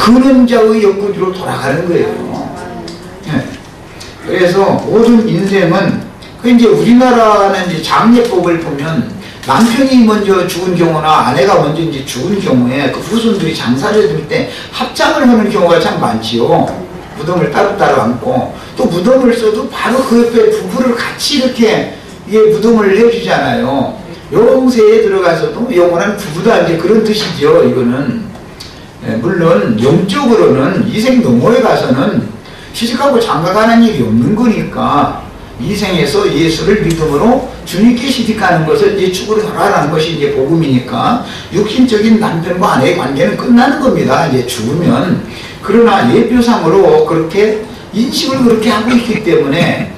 근원자의 옆구리로 돌아가는 거예요. 네. 그래서 모든 인생은 이제 우리나라는 이제 장례법을 보면 남편이 먼저 죽은 경우나 아내가 먼저 이제 죽은 경우에 그 후손들이 장사를 해줄 때 합장을 하는 경우가 참 많지요. 무덤을 따로따로 안고 또 무덤을 써도 바로 그 옆에 부부를 같이 이렇게 무덤을 해주잖아요. 영세에 들어가서도 영원한 부부다 이제 그런 뜻이죠. 이거는 물론 영적으로는 이 생 너머에 가서는 시집가고 장가가는 일이 없는 거니까 이 생에서 예수를 믿음으로 주님께 시집가는 것을 예축으로 하라는 것이 이제 복음이니까 육신적인 남편과 아내의 관계는 끝나는 겁니다. 이제 죽으면. 그러나 예표상으로 그렇게 인식을 그렇게 하고 있기 때문에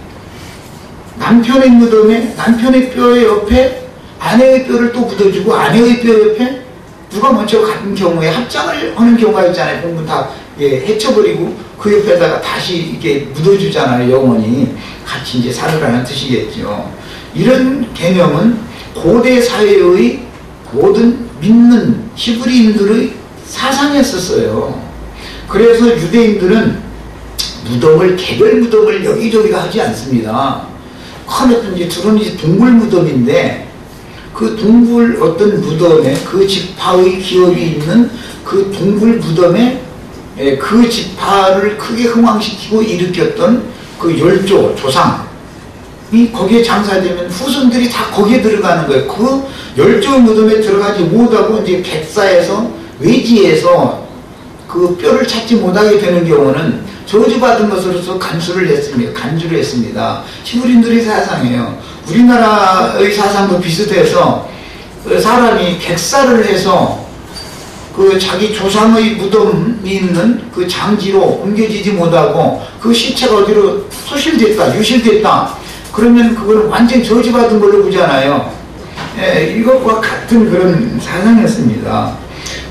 남편의 무덤에 남편의 뼈의 옆에 아내의 뼈를 또 묻어주고 아내의 뼈 옆에 누가 먼저 가는 경우에 합장을 하는 경우가 있잖아요. 본분 다 해쳐버리고 그 옆에다가 다시 이렇게 묻어주잖아요. 영원히 같이 이제 살으라는 뜻이겠죠. 이런 개념은 고대 사회의 모든 믿는 히브리인들의 사상이었었어요. 그래서 유대인들은 무덤을 개별 무덤을 여기저기가 하지 않습니다. 큰 어떤 이제 주로는 이제 동굴 무덤인데 그 동굴 어떤 무덤에 그 지파의 기업이 있는 그 동굴 무덤에 그 지파를 크게 흥왕시키고 일으켰던 그 열조 조상이 거기에 장사되면 후손들이 다 거기에 들어가는 거예요. 그 열조 무덤에 들어가지 못하고 이제 객사에서 외지에서 그 뼈를 찾지 못하게 되는 경우는 저주받은 것으로서 간주를 했습니다. 히브리인들의 사상이에요. 우리나라의 사상도 비슷해서 사람이 객사를 해서 그 자기 조상의 무덤이 있는 그 장지로 옮겨지지 못하고 그 시체가 어디로 소실됐다, 유실됐다. 그러면 그걸 완전히 저주받은 걸로 보잖아요. 이것과 같은 그런 사상이었습니다.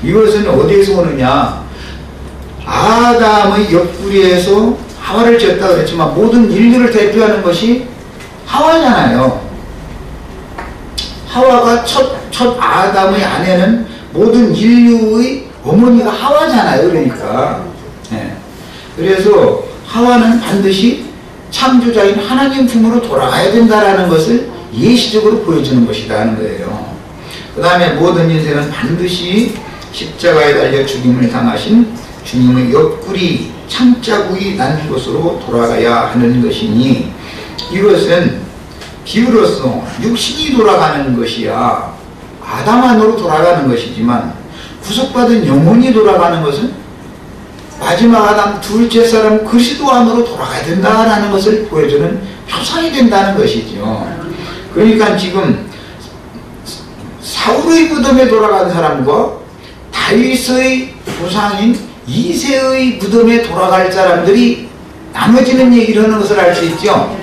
이것은 어디에서 오느냐? 아담의 옆구리에서 하와를 지었다 그랬지만 모든 인류를 대표하는 것이 하와잖아요. 하와가 첫 아담의 아내는 모든 인류의 어머니가 하와잖아요. 그러니까 그래서 하와는 반드시 창조자인 하나님 품으로 돌아가야 된다라는 것을 예시적으로 보여주는 것이다 하는 거예요. 그 다음에 모든 인생은 반드시 십자가에 달려 죽임을 당하신 주님의 옆구리 창자국이 난 곳으로 돌아가야 하는 것이니 이것은 비유로서 육신이 돌아가는 것이야 아담 안으로 돌아가는 것이지만 구속받은 영혼이 돌아가는 것은 마지막 아담 둘째 사람 그리스도 안으로 돌아가야 된다라는 것을 보여주는 표상이 된다는 것이죠. 그러니까 지금 사울의 무덤에 돌아간 사람과 다윗의 조상인 이새의 무덤에 돌아갈 사람들이 나눠지는 얘기를 하는 것을 알 수 있죠.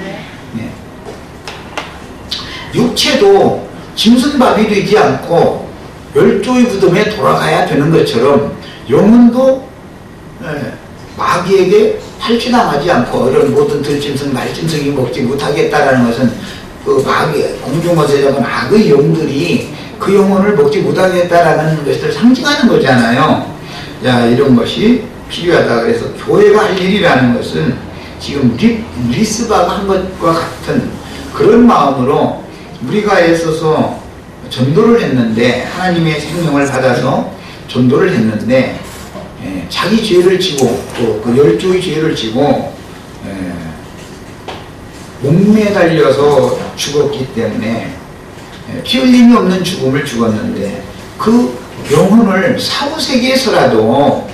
육체도 짐승밥이 되지 않고 열조의 무덤에 돌아가야 되는 것처럼 영혼도 마귀에게 탈취당하지 않고 이런 모든 들짐승 날짐승이 먹지 못하겠다라는 것은 그 마귀 공중것에 잡은 악의 영들이 그 영혼을 먹지 못하겠다라는 것을 상징하는 거잖아요. 자, 이런 것이 필요하다. 그래서 교회가 할 일이라는 것은 지금 리스바가 한 것과 같은 그런 마음으로 우리가 애써서 전도를 했는데 하나님의 생명을 받아서 전도를 했는데 자기 죄를 지고 또 그 열조의 죄를 지고 목매에 달려서 죽었기 때문에 피 흘림이 없는 죽음을 죽었는데 그 영혼을 사후세계에서라도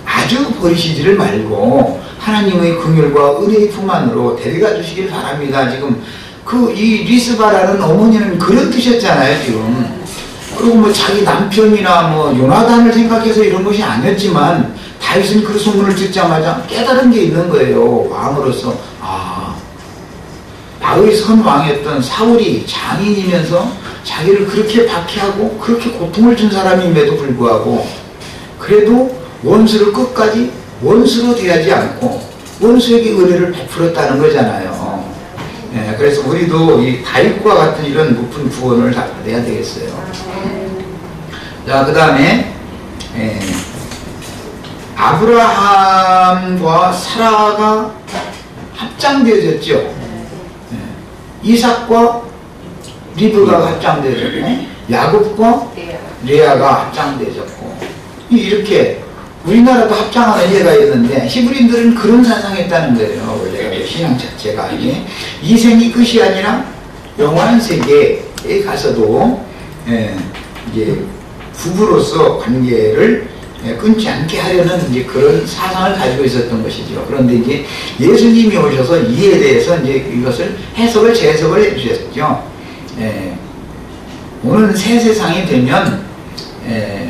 아주 버리시지를 말고 하나님의 긍휼과 은혜의 품 안으로 데려가 주시길 바랍니다. 지금 이 리스바라는 어머니는 그런 뜻이었잖아요. 지금 그리고 뭐 자기 남편이나 뭐 요나단을 생각해서 이런 것이 아니었지만 다윗은 그 소문을 듣자마자 깨달은 게 있는 거예요. 왕으로서 바의 선 왕이었던 사울이 장인이면서 자기를 그렇게 박해하고 그렇게 고통을 준 사람임에도 불구하고 그래도 원수를 끝까지 원수로 대하지 않고 원수에게 은혜를 베풀었다는 거잖아요. 그래서 우리도 이 다윗과 같은 이런 높은 구원을 다 받아야 되겠어요. 자, 그 다음에 아브라함과 사라가 합장되어졌죠. 예. 이삭과 리브가가 합장되어졌고 야곱과 레아가 합장되어졌고 이렇게 우리나라도 합장하는 예가 있는데 히브리인들은 그런 사상했다는 거예요. 원래 신앙 자체가 이생이 끝이 아니라 영원한 세계에 가서도 이제 부부로서 관계를 끊지 않게 하려는 이제 그런 사상을 가지고 있었던 것이죠. 그런데 이제 예수님이 오셔서 이에 대해서 이제 이것을 해석을 재해석을 해주셨죠. 오는 새 세상이 되면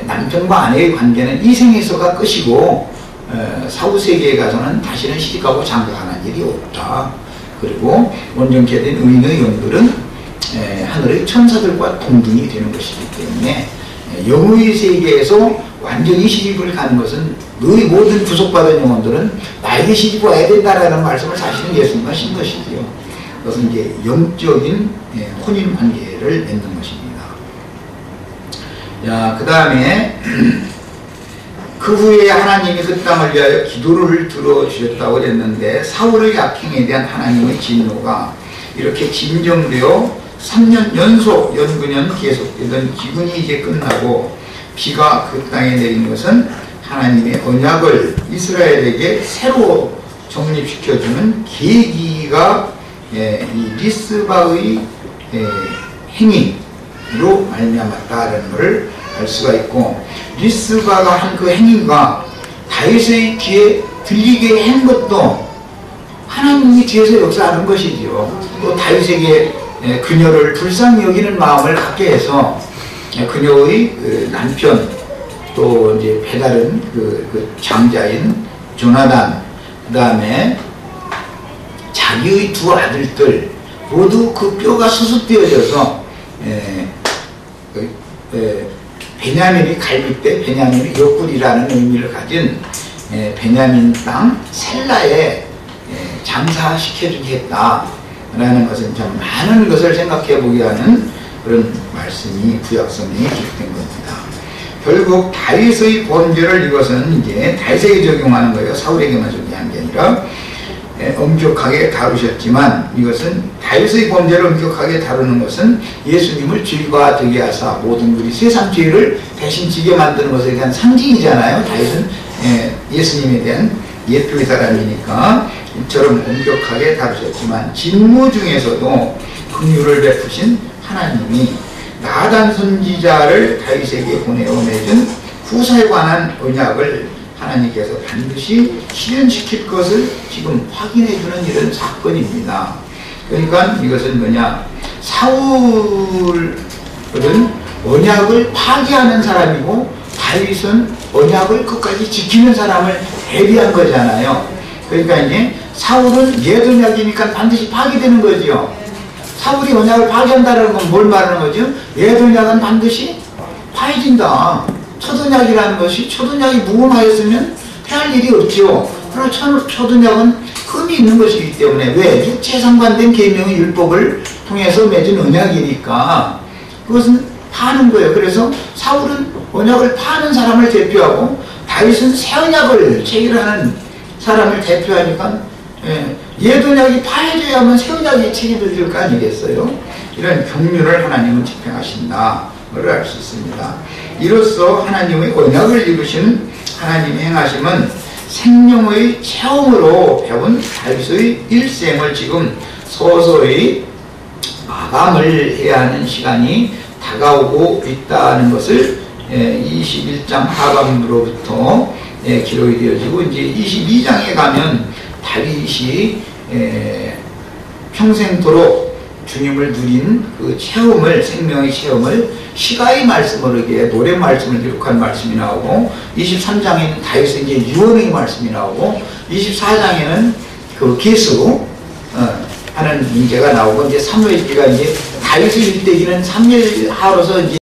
남편과 아내의 관계는 이생에서가 끝이고 사후 세계에 가서는 다시는 시집가고 장가가는 일이 없다. 그리고 온전케 된 의인의 영들은 하늘의 천사들과 동등이 되는 것이기 때문에 영의 세계에서 완전히 시집을 가는 것은 너희 모든 구속받은 영혼들은 나에게 시집 와야 된다라는 말씀을 사실은 예수님이 하신 것이지요. 그것은 이제 영적인 혼인 관계를 맺는 것입니다. 자, 그 다음에 그 후에 하나님이 그 땅을 위하여 기도를 들어주셨다고 했는데 사울의 악행에 대한 하나님의 진노가 이렇게 진정되어 3년 연속 연근년 계속되던 기근이 이제 끝나고 비가 그 땅에 내린 것은 하나님의 언약을 이스라엘에게 새로 정립시켜주는 계기가 이 리스바의 행위로 말미암았다라는 것을 알 수가 있고 리스바가 한 그 행위가 다윗의 귀에 들리게 한 것도 하나님이 뒤에서 역사하는 것이지요. 또 다윗에게 그녀를 불쌍히 여기는 마음을 갖게 해서 그녀의 그 남편 또 이제 배다른 그 장자인 조나단 그 다음에 자기의 두 아들들 모두 그 뼈가 수습되어져서 베냐민이 갈빗대 베냐민이 옆구리라는 의미를 가진 베냐민 땅 셀라에 장사시켜주겠다라는 것은 참 많은 것을 생각해 보게 하는 그런 말씀이 구약성경에 기록된 겁니다. 결국 다윗의 범죄를 이것은 이제 다윗에게 적용하는 거예요. 사울에게만 적용한 게 아니라 엄격하게 다루셨지만 이것은 다윗의 범죄를 엄격하게 다루는 것은 예수님을 죄가 되게 하사 모든 우리 세상 죄를 대신 지게 만드는 것에 대한 상징이잖아요. 다윗은 예수님에 대한 옛표이사람이니까 이처럼 엄격하게 다루셨지만 직무 중에서도 긍휼을 베푸신 하나님이 나단 선지자를 다윗에게 보내어 맺은 후사에 관한 언약을 하나님께서 반드시 실현시킬 것을 지금 확인해주는 이런 사건입니다. 그러니까 이것은 뭐냐, 사울은 언약을 파기하는 사람이고 다윗은 언약을 끝까지 지키는 사람을 대비한 거잖아요. 그러니까 이제 사울은 옛 언약이니까 반드시 파기되는 거죠. 사울이 언약을 파기한다는 건 뭘 말하는 거죠? 옛 언약은 반드시 파해진다. 첫 언약이라는 것이 첫 언약이 무궁하였으면 패할 일이 없죠. 그러나 첫 언약은 흠이 있는 것이기 때문에 왜? 육체에 상관된 계명의 율법을 통해서 맺은 언약이니까 그것은 파는 거예요. 그래서 사울은 언약을 파는 사람을 대표하고 다윗은 새 언약을 체결하는 사람을 대표하니까 옛 언약이 파해져야만 새 언약이 체결될 거 아니겠어요? 이런 경륜을 하나님은 집행하신다. 를 알 수 있습니다. 이로써 하나님의 언약을 이루시는 하나님의 행하심은 생명의 체험으로 배운 다윗의 일생을 지금 서서히 마감을 해야 하는 시간이 다가오고 있다는 것을 21장 하반부로부터 기록이 되어지고 이제 22장에 가면 다윗이 평생토록 주님을 누린 그 체험을, 생명의 체험을 시가의 말씀으로 이게 노래 말씀을 기록한 말씀이 나오고 23장에는 다윗의 이제 유언의 말씀이 나오고 24장에는 그 계수 하는 문제가 나오고 이제 사무엘기가 이제 다윗의 일대기는 사무엘하로서 이제